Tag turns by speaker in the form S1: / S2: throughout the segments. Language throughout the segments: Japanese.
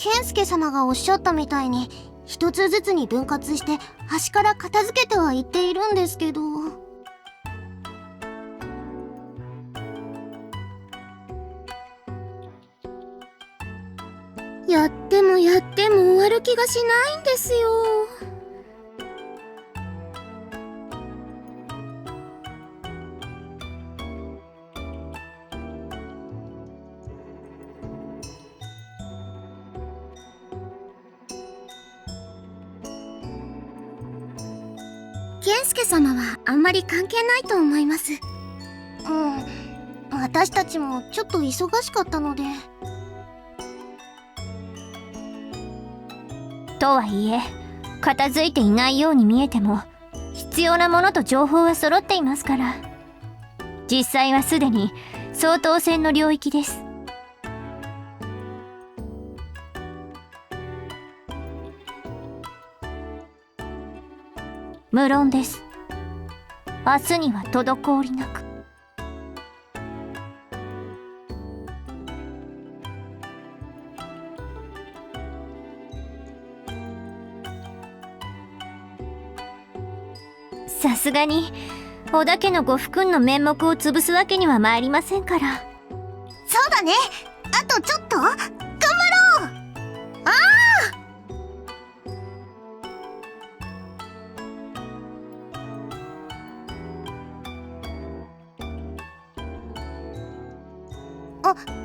S1: 健介様がおっしゃったみたいに一つずつに分割して端から片付けてはいっているんですけど。やってもやっても終わる気がしないんですよ。健介様はあんまり関係ないと思います。私たちもちょっと忙しかったので。
S2: とはいえ片付いていないように見えても必要なものと情報は揃っていますから、実際はすでに相当線の領域です。無論です。明日には滞りなく。さすがに織田家のご夫君の面目を潰すわけには参りませんから。
S1: そうだね、あとちょっと頑張ろう。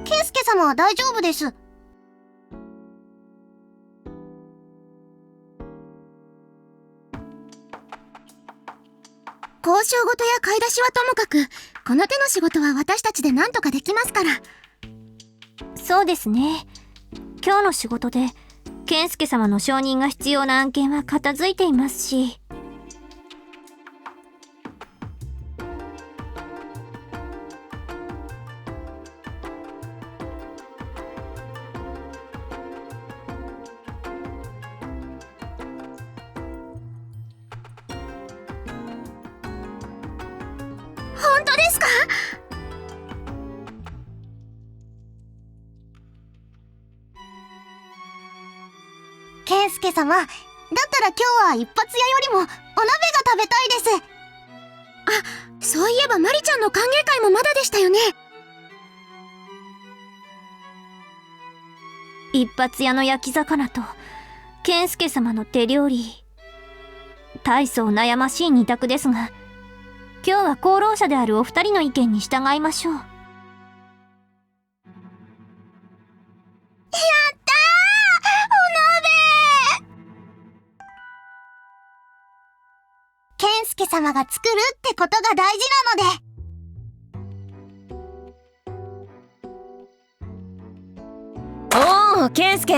S1: 健介様は大丈夫です。交渉事や買い出しはともかく、この手の仕事は私たちで何とかできますから。
S2: そうですね。今日の仕事で健介様の承認が必要な案件は片付いていますし。
S1: 本当ですか？健介様、だったら今日は一発屋よりもお鍋が食べたいです。あ、そういえばマリちゃんの歓迎会もまだでしたよね。
S2: 一発屋の焼き魚と健介様の手料理、大層悩ましい二択ですが、今日は功労者であるお二人の意見に従いましょう。や
S1: ったー、お鍋。健介様が作るってことが大事なので。
S3: おお、健介、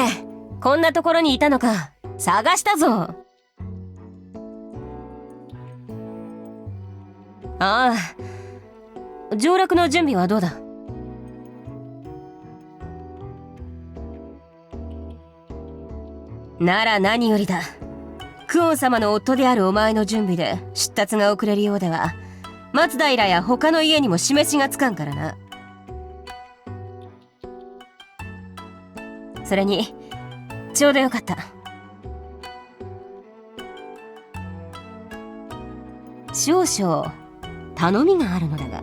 S3: こんなところにいたのか。探したぞ。ああ、上洛の準備はどうだ？なら何よりだ。クオン様の夫であるお前の準備で出立が遅れるようでは、松平や他の家にも示しがつかんからな。それにちょうどよかった。少々頼みがあるのだが。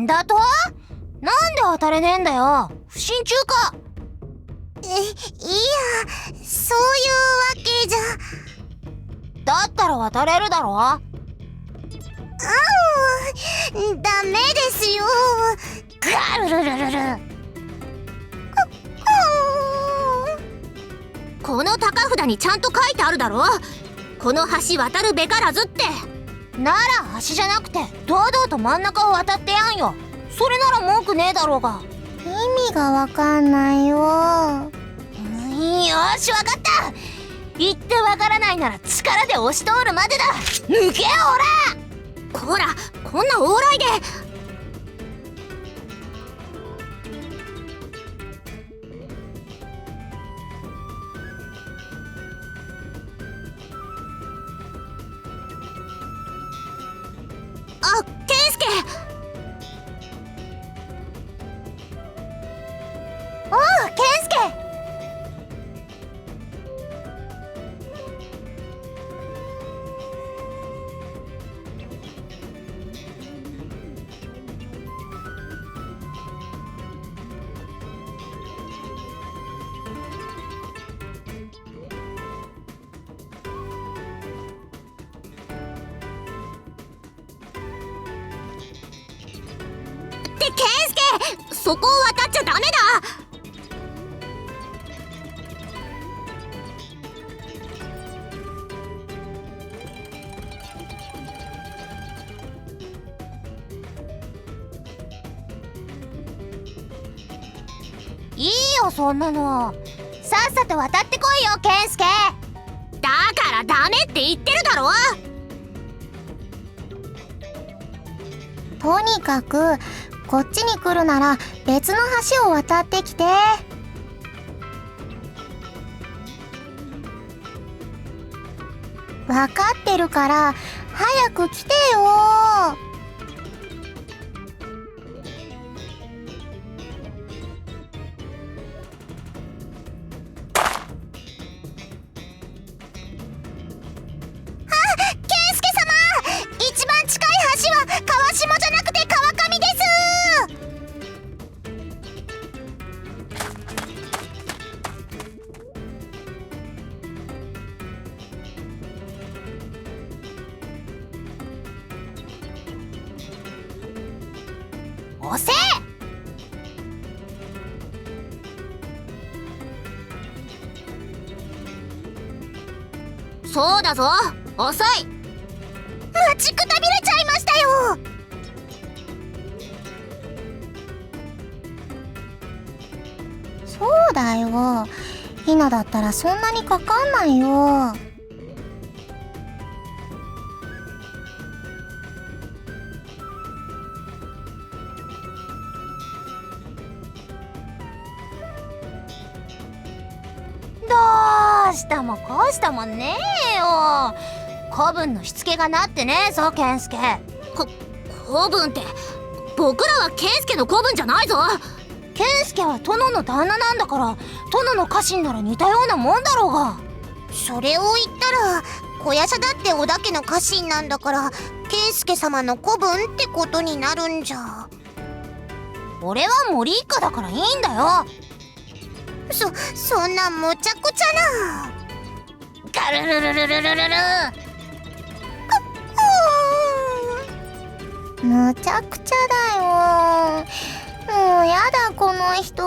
S1: だと？なんで当たれねえんだよ。不審中か？いや、そういうわけじゃ。だったら渡れるだろ。ダメですよ。ガルルルルル。この高札にちゃんと書いてあるだろ。この橋渡るべからずって。なら橋じゃなくて堂々と真ん中を渡ってやんよ。それなら文句ねえだろうが。意味がわかんないよ。よし、わかった。言ってわからないなら力で押し通るまでだ。抜けよおら。こら、こんな往来で。あ、ケンスケ。おう、ケンスケ。ケンスケ、そこを渡っちゃダメだ。いいよそんなの。さっさと渡ってこいよケンスケ。だからダメって言ってるだろ。とにかくこっちに来るなら別の橋を渡ってきて。分かってるから早く来てよ。押せ。そうだぞ、遅い。待ちくたびれちゃいましたよ。そうだよ、ひなだったらそんなにかかんないよ。どうしたもこうしたもねえよ。古文のしつけがなってねえぞケンスケ。古文って僕らはケンスケの古文じゃないぞ。ケンスケは殿の旦那なんだから、殿の家臣なら似たようなもんだろうが。それを言ったら小夜叉だって織田家の家臣なんだから、ケンスケ様の古文ってことになるんじゃ。俺は森一家だからいいんだよ。そんなむちゃくちゃな。ガルルルルルルルル。むちゃくちゃだよ。もうやだこの人。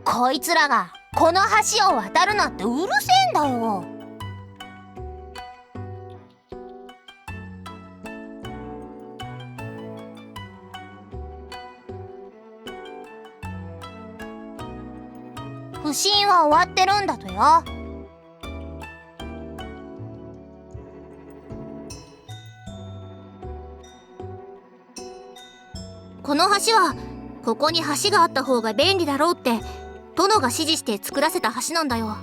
S1: こいつらがこの橋を渡るなってうるせえんだよ。不審は終わってるんだとよ。この橋はここに橋があった方が便利だろうって殿が指示して作らせた橋なんだよ。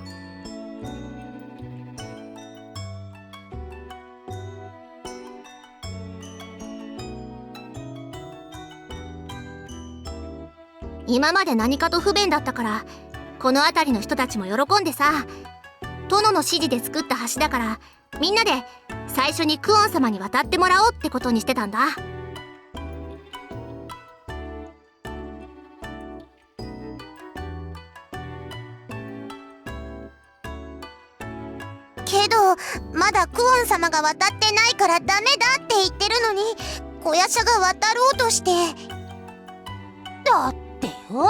S1: 今まで何かと不便だったから、この辺りの人たちも喜んでさ、殿の指示で作った橋だからみんなで最初にクオン様に渡ってもらおうってことにしてたんだ。けどまだクオン様が渡ってないからダメだって言ってるのに、小夜叉が渡ろうとして。だってよ、もう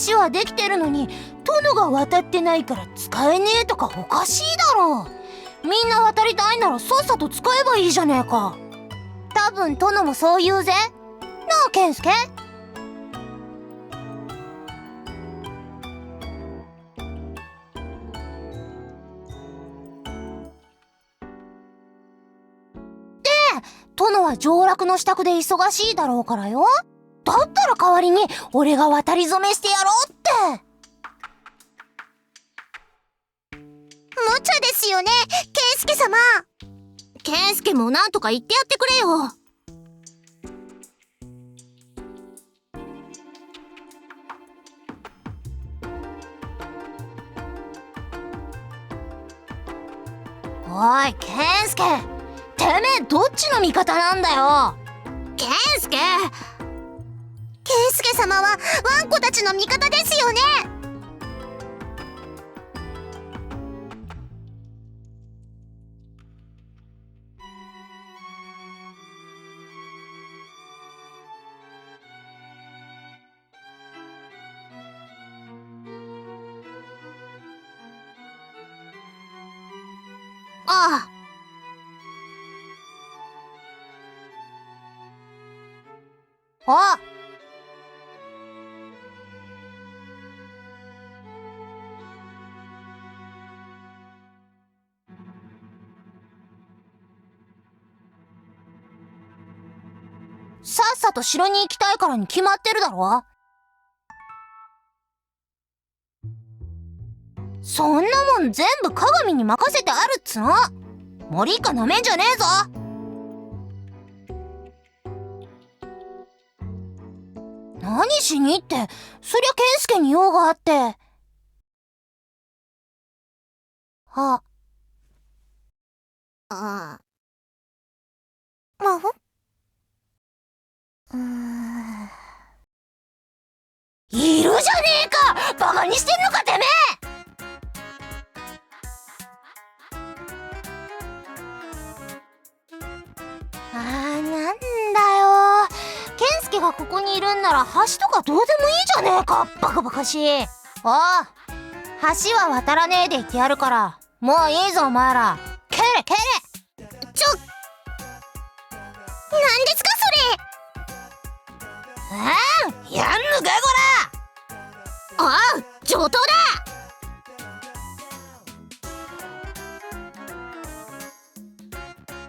S1: 橋はできてるのに殿が渡ってないから使えねえとかおかしいだろ。みんな渡りたいならさっさと使えばいいじゃねえか。多分殿もそう言うぜ。なあ健介。殿は上洛の支度で忙しいだろうからよ。だったら代わりに俺が渡り初めしてやろうって。無茶ですよね、健介様。健介もなんとか言ってやってくれよ。おい健介、てめえどっちの味方なんだよ。健介様はワンコたちの味方ですよね。ああ。さっさと城に行きたいからに決まってるだろ。そんなもん全部鏡に任せてあるっつの。森かなめんじゃねえぞ。何しにって、そりゃ健介に用があって。あいるじゃねえか。バカにしてんのかてめえ。なんだよ。健介がここにいるんなら橋とかどうでもいいじゃねえか。バカバカしい。橋は渡らねえで言ってやるから、もういいぞお前ら。蹴れ蹴れ。なんですかそれ。やんのかこら。ああ、上等だ。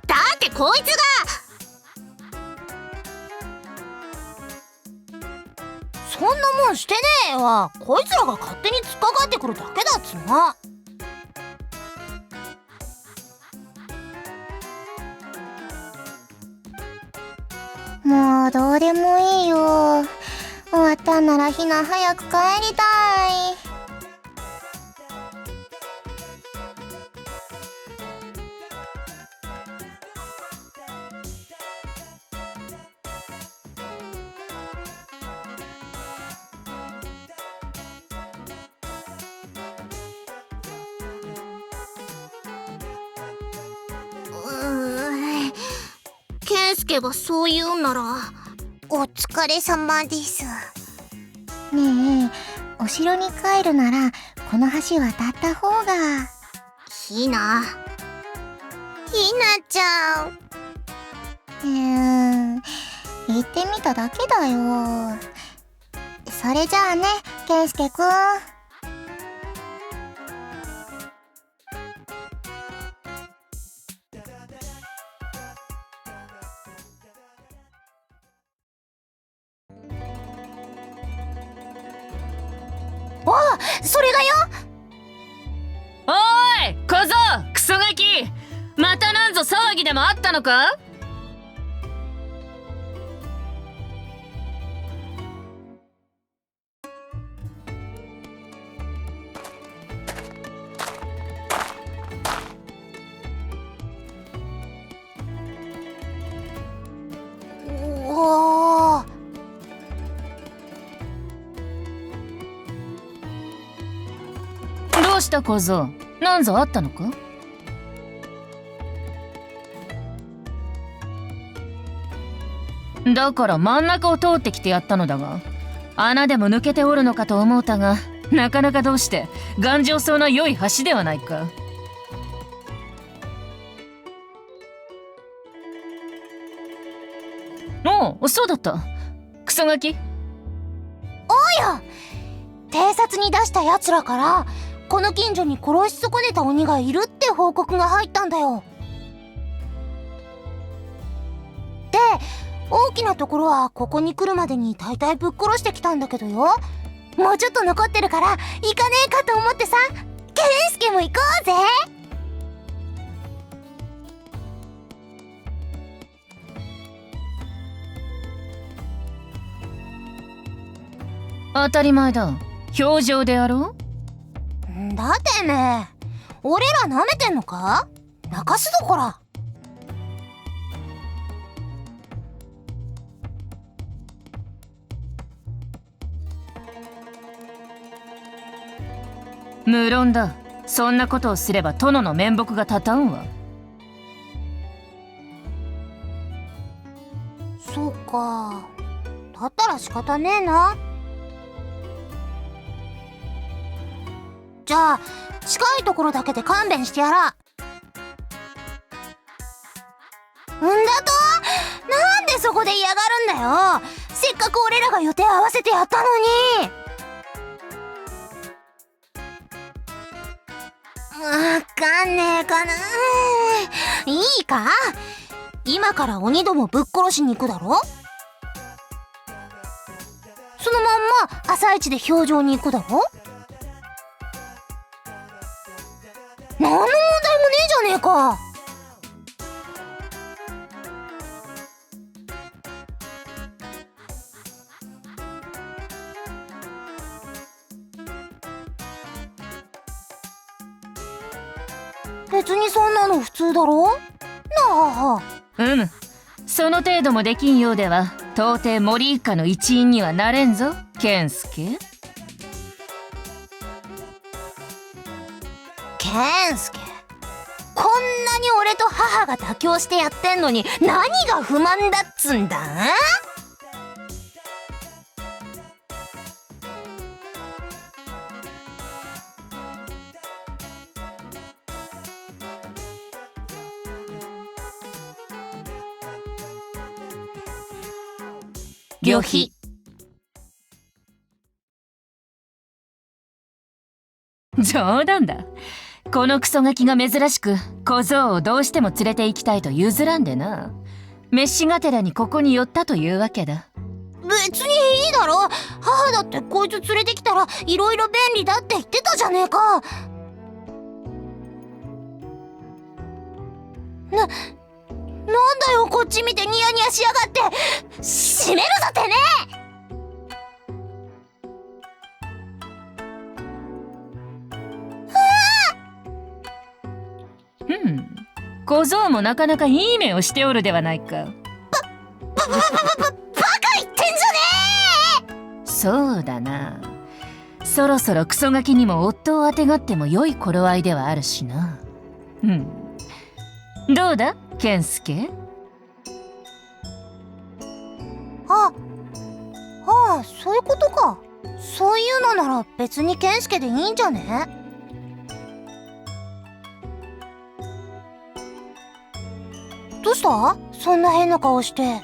S1: だってこいつが。そんなもんしてねえわ。こいつらが勝手に突っかかってくるだけだっつの。もうどうでもいいよ。終わったんならひな早く帰りたい。健介がそう言うんなら。お疲れ様です。ねえ、お城に帰るならこの橋渡った方が。ひなちゃん。言ってみただけだよ。それじゃあね、健介くん。それがよ。
S3: おーい小僧、クソガキ、またなんぞ騒ぎでもあったのか。どうした小僧、なんぞあったのか。だから真ん中を通ってきてやったのだが、穴でも抜けておるのかと思うたが、なかなかどうして頑丈そうな良い橋ではないか。
S4: おお、そうだった。クソガキ？
S1: おうよ。偵察に出した奴らからこの近所に殺し損ねた鬼がいるって報告が入ったんだよ。で、大きなところはここに来るまでに大体ぶっ殺してきたんだけどよ。もうちょっと残ってるから行かねえかと思ってさ。健介も行こうぜ。
S4: 当たり前だ。表情であろ
S1: んだてめえ、俺ら舐めてんのか？泣かすぞこら。
S4: 無論だ。そんなことをすれば殿の面目が立たんわ。
S1: そうか。だったら仕方ねえな。じゃあ近いところだけで勘弁してやら。んだと？なんでそこで嫌がるんだよ。せっかく俺らが予定合わせてやったのに。わかんねえかな。いいか、今から鬼どもぶっ殺しに行くだろ。そのまんま朝一で表情に行くだろ。何の問題もねえじゃねえか。別にそんなの普通だろなあ。
S4: その程度もできんようでは到底森一家の一員にはなれんぞ、健介。
S1: 健介、こんなに俺と母が妥協してやってんのに何が不満だっつんだ。
S4: 旅費。冗談だ。このクソガキが珍しく小僧をどうしても連れて行きたいと譲らんでな。飯がてらにここに寄ったというわけだ。
S1: 別にいいだろ。母だってこいつ連れてきたらいろいろ便利だって言ってたじゃねえか。なんだよ、こっち見てニヤニヤしやがって。閉めるぞてめ
S4: え。小僧もなかなかいい目をしておるではないか。
S1: バカ言ってんじゃねえ。
S4: そうだな。そろそろクソガキにも夫をあてがっても良い頃合いではあるしな。どうだ健介。
S1: ああ、そういうことか。そういうのなら別に健介でいいんじゃね？どうした？そんな変な顔して。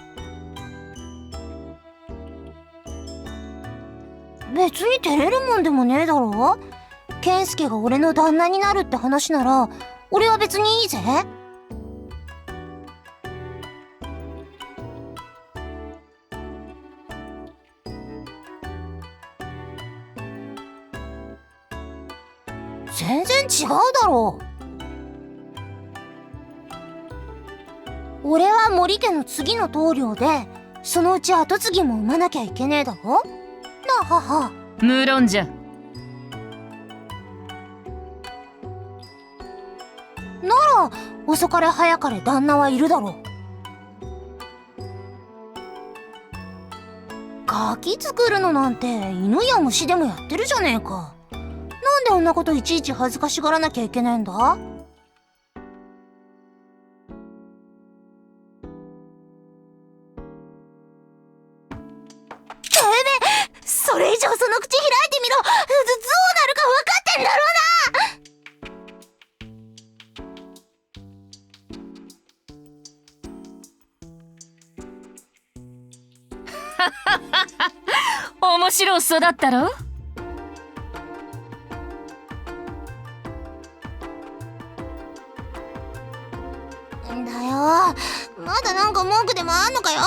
S1: 別に照れるもんでもねえだろ。健介が俺の旦那になるって話なら俺は別にいいぜ。全然違うだろう。俺は森家の次の棟梁でそのうち跡継ぎも産まなきゃいけねえだろなあ母。
S4: 無論じゃ。
S1: なら遅かれ早かれ旦那はいるだろう。ガキ作るのなんて犬や虫でもやってるじゃねえか。なんであんなこといちいち恥ずかしがらなきゃいけないんだ。てめえ、それ以上その口開いてみろ。どうなるか分かってんだろうな。
S4: と育ったろ。
S1: んだよ、まだなんか文句でもあんのかよ。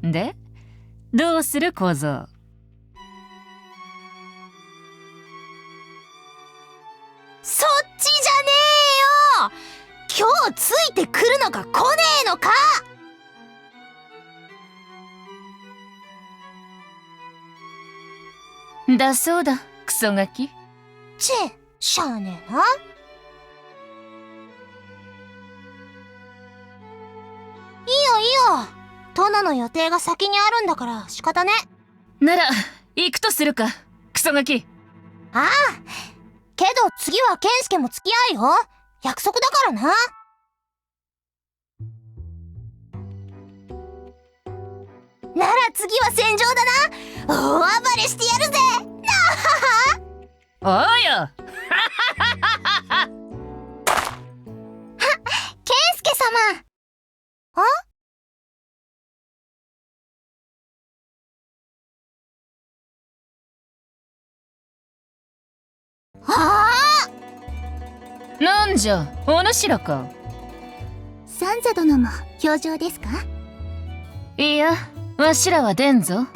S4: で、どうする小僧。
S1: そっちじゃねえよ。今日ついてくるのか来ねえのか。
S4: だそうだ、クソガキ。
S1: しゃあねえな。いいよいいよ、殿の予定が先にあるんだから仕方ね。
S4: なら行くとするか、クソガキ。
S1: ああ、けど次は健介も付き合うよ。約束だからな。なら次は戦場だな。大暴れしてやるぜ。
S4: おうよ。
S1: 健介様。あ？ああ！
S4: なんじゃ、お主らか。
S1: サンザ殿も表情ですか？
S4: いや、わしらは出んぞ。
S1: は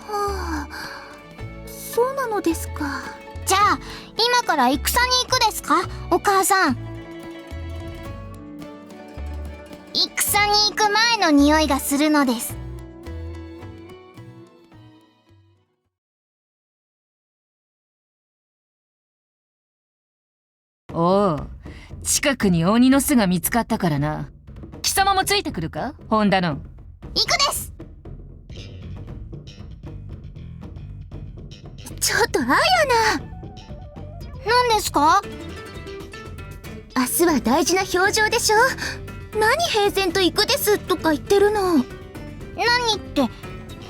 S1: あ、そうなのですか。じゃあ今から戦に行くですか、お母さん。戦に行く前の匂いがするのです。
S4: おう、近くに鬼の巣が見つかったからな。貴様もついてくるか、本田の。
S1: 行くです。ちょっとあやな。何ですか？明日は大事な表情でしょ。何平然と行くですとか言ってるの。何って、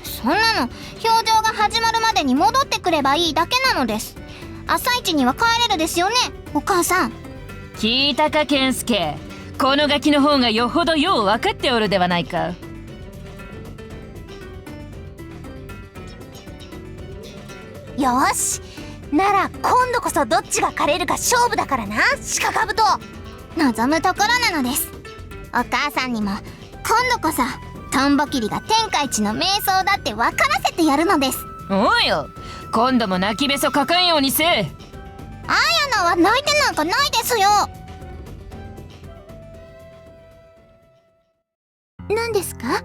S1: そんなの表情が始まるまでに戻ってくればいいだけなのです。朝一には帰れるですよね、お母さん。
S4: 聞いたか、健介。このガキの方がよほどよう分かっておるではないか。
S1: よし、なら今度こそどっちが狩れるか勝負だからな、鹿かぶと。望むところなのです。お母さんにも今度こそトンボ切りが天下一の瞑想だって分からせてやるのです。
S4: おうよ、今度も泣きべそかかんようにせえ。
S1: あやなは泣いてなんかないですよ。何ですか？だ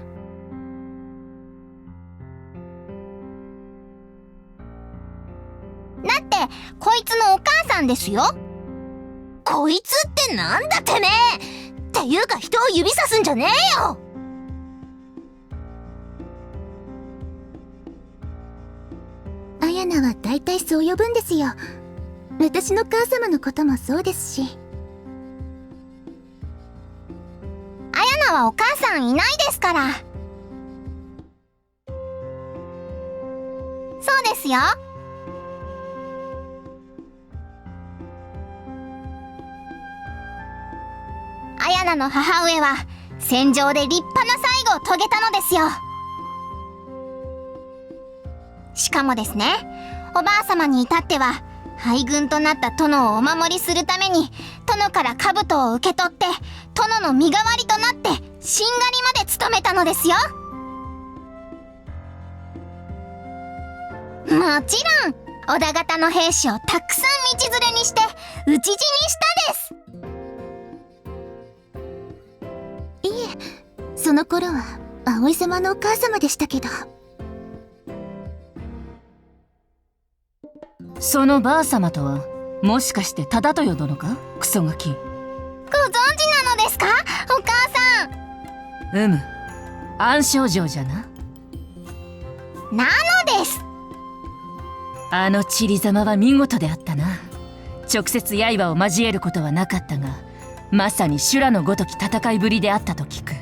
S1: ってこいつのお母さんですよ。こいつってなんだてめえ。っていうか人を指さすんじゃねえよ。あやなはだいたいそう呼ぶんですよ。私の母様のこともそうですし。あやなはお母さんいないですから。そうですよ。あやなの母上は戦場で立派な最後を遂げたのですよ。しかもですね、おばあ様に至っては敗軍となった殿をお守りするために殿から兜を受け取って殿の身代わりとなってしんがりまで務めたのですよ。もちろん織田方の兵士をたくさん道連れにして討ち死にしたです。いえ、その頃は葵様のお母様でしたけど。
S4: そのばあ様とはもしかして忠豊殿か、クソガキ。
S1: ご存知なのですか、お母さん。
S4: 暗証城じゃな。
S1: なのです。
S4: あの散りざまは見事であったな。直接刃を交えることはなかったが、まさに修羅のごとき戦いぶりであったと聞く。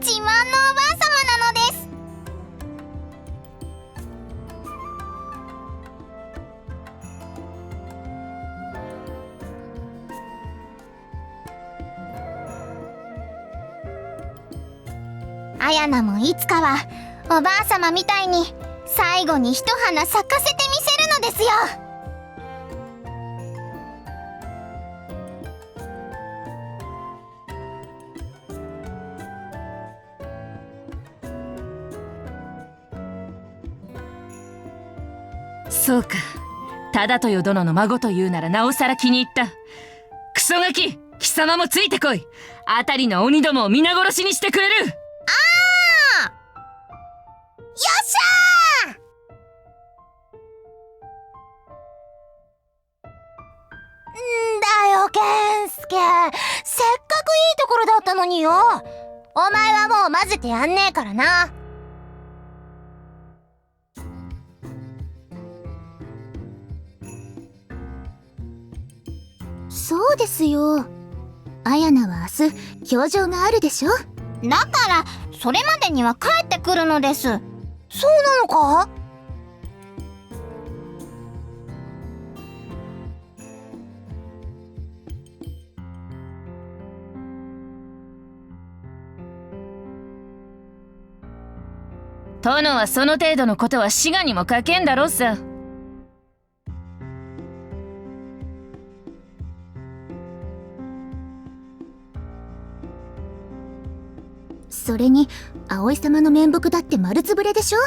S1: 自慢のおばあ様なのです。あやなもいつかはおばあさまみたいに最後に一花咲かせてみせるのですよ。
S4: そうか、忠豊殿の孫というならなおさら気に入った。クソガキ、貴様もついてこい。あたりの鬼どもを皆殺しにしてくれる。
S1: よっしゃー。んだよ健介、せっかくいいところだったのによ。お前はもう混ぜてやんねえからな。
S2: そうですよ。あやなは明日表情があるでしょ。
S1: だからそれまでには帰ってくるのです。そうなのか？
S4: 殿はその程度のことは滋賀にも書けんだろうさ。
S2: それに葵様の面目だって丸つぶれでしょ。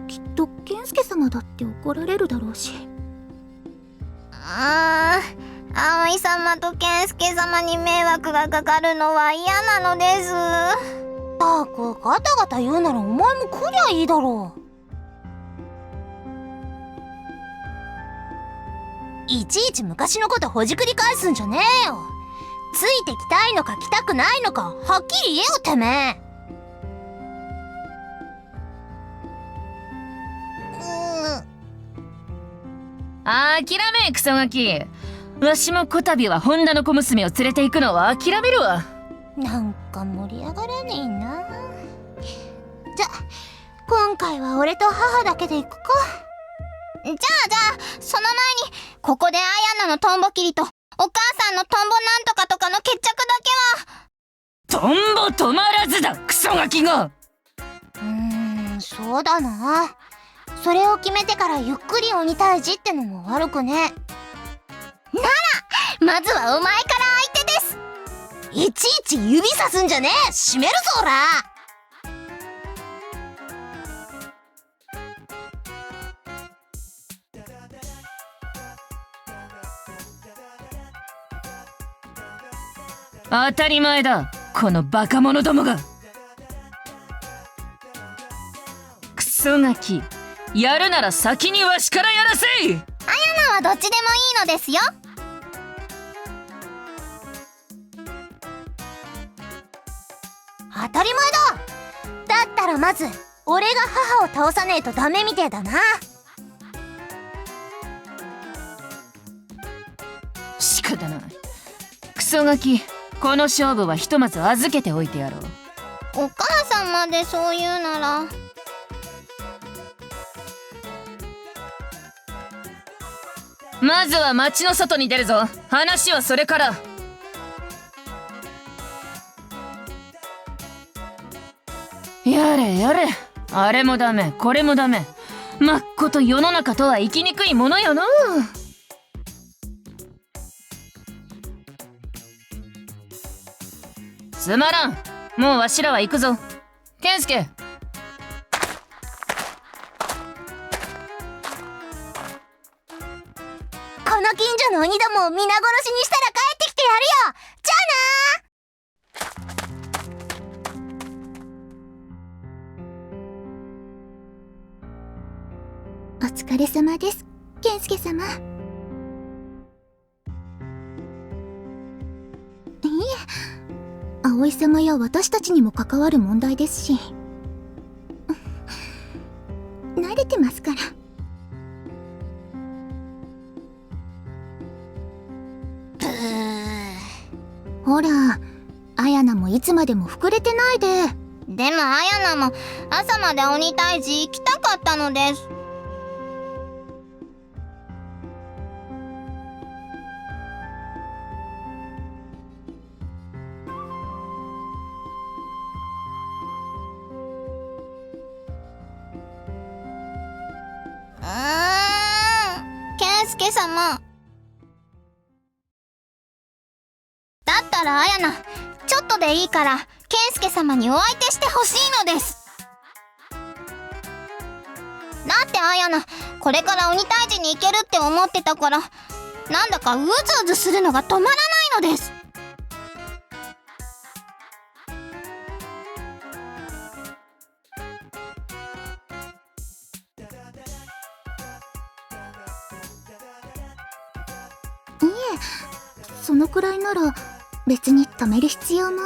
S2: きっと健介様だって怒られるだろうし。
S1: 葵様と健介様に迷惑がかかるのは嫌なのです。ったくガタガタ言うならお前も来りゃいいだろう。いちいち昔のことほじくり返すんじゃねえよ。ついてきたいのか来たくないのかはっきり言えよてめえ。
S4: 諦め、クソガキ。わしもこたびは本田の小娘を連れて行くのは諦めるわ。
S1: なんか盛り上がらねえな。じゃ今回は俺と母だけで行くか。じゃあその前にここであやなのトンボ切りとお母さんのトンボなんとかとかの決着だけは。
S4: トンボ止まらずだ、クソガキが。
S1: そうだな。それを決めてからゆっくり鬼退治ってのも悪くね。ならまずはお前から相手です。いちいち指さすんじゃねえ。閉めるぞら。
S4: 当たり前だ、このバカ者どもが。クソガキ、やるなら先にわしからやらせい。
S1: あやなはどっちでもいいのですよ。当たり前だ。だったらまず俺が母を倒さねえとダメみてえだな。
S4: 仕方ない。クソガキ、この勝負はひとまず預けておいてやろう。
S1: お母さんまでそう言うなら。
S4: まずは町の外に出るぞ。話はそれから。やれやれ、あれもダメこれもダメ。まっこと世の中とは生きにくいものよのう。つまらん。もうわしらは行くぞ。健介、
S1: この近所の鬼どもを皆殺しにしたら帰ってきてやるよ。じゃあな。
S2: お疲れ様です、健介様。いいえ、葵様や私たちにも関わる問題ですし、慣れてますから。ほら、あやなもいつまでも膨れてないで。
S1: でもあやなも朝まで鬼退治行きたかったのです。健介様。だったらあやな、ちょっとでいいから健介様にお相手してほしいのです。だってあやな、これから鬼退治に行けるって思ってたから、なんだかうずうずするのが止まらないのです。いえ、そのくらいなら別に止める必要も。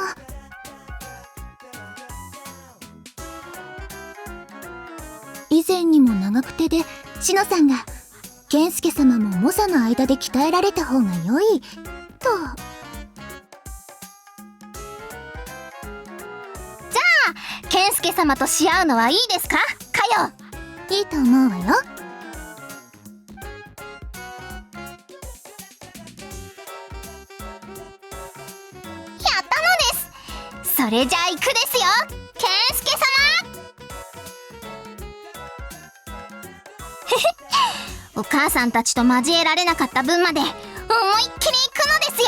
S1: 以前にも長久手でしのさんが健介様も猛者の間で鍛えられた方が良いと。じゃあ健介様とし合うのはいいですか、かよ。いいと思うわよ。やったのです。それじゃあ行くですよ、健介様。お母さんたちと交えられなかった分まで思いっきり行くのですよ。